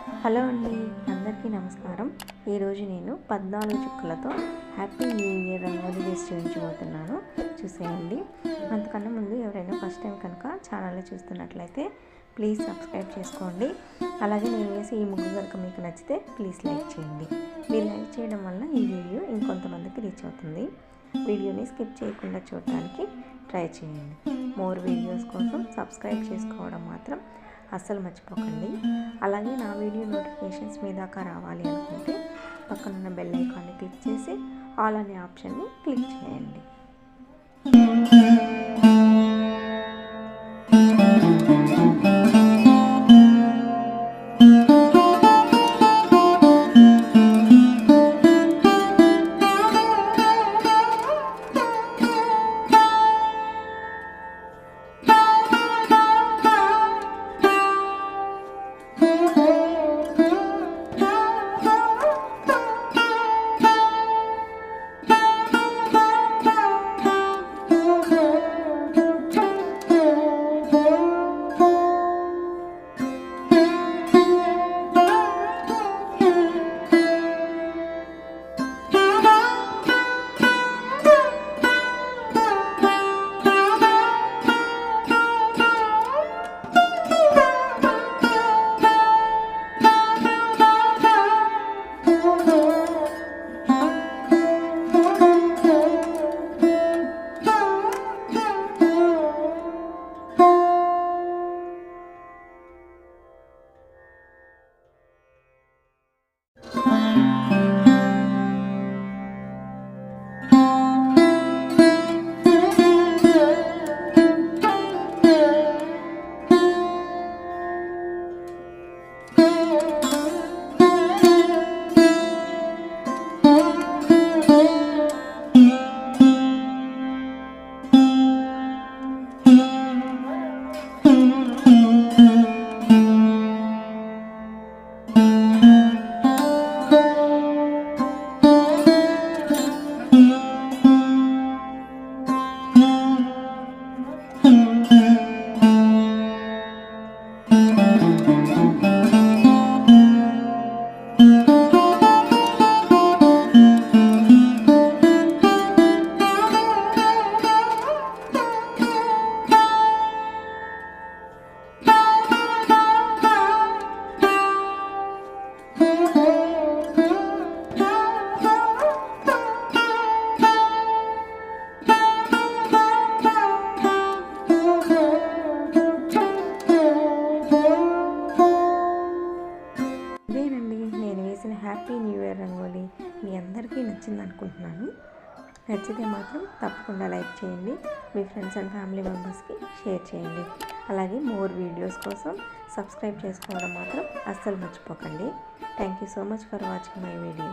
Hello అండి, అందరికీ నమస్కారం. ఈరోజు నేను 14 చుక్కలతో హ్యాపీ న్యూ ఇయర్ రంగోలీ వేసి చూపించబోతున్నాను. చూసేయండి. అంతకన్నా ముందు ఎవరైనా ఫస్ట్ టైం కనుక ఛానల్ చూస్తున్నట్లయితే ప్లీజ్ సబ్స్క్రైబ్ చేసుకోండి. అలాగే నేను వేసి ఈ ముగ్గు కనుక మీకు నచ్చితే ప్లీజ్ లైక్ చేయండి. మీరు లైక్ చేయడం వల్ల ఈ వీడియో ఇంకొంతమందికి రీచ్ అవుతుంది. వీడియోని స్కిప్ చేయకుండా చూడడానికి ట్రై చేయండి. మోర్ వీడియోస్ కోసం సబ్స్క్రైబ్ చేసుకోవడం మాత్రం అస్సలు మర్చిపోకండి. అలాగే నా వీడియో నోటిఫికేషన్స్ మీ దాకా రావాలి అనుకుంటే పక్కనున్న బెల్ ఐకాన్ని క్లిక్ చేసి ఆల్ అనే ఆప్షన్ని క్లిక్ చేయండి. ఇదేనండి నేను వేసిన హ్యాపీ న్యూ ఇయర్ రంగోలీ. మీ అందరికీ నచ్చింది అనుకుంటున్నాను. నచ్చితే మాత్రం తప్పకుండా లైక్ చేయండి. మీ ఫ్రెండ్స్ అండ్ ఫ్యామిలీ మెంబర్స్కి షేర్ చేయండి. అలాగే మోర్ వీడియోస్ కోసం సబ్స్క్రైబ్ చేసుకోవడం మాత్రం అస్సలు మర్చిపోకండి. Thank you so much for watching my video.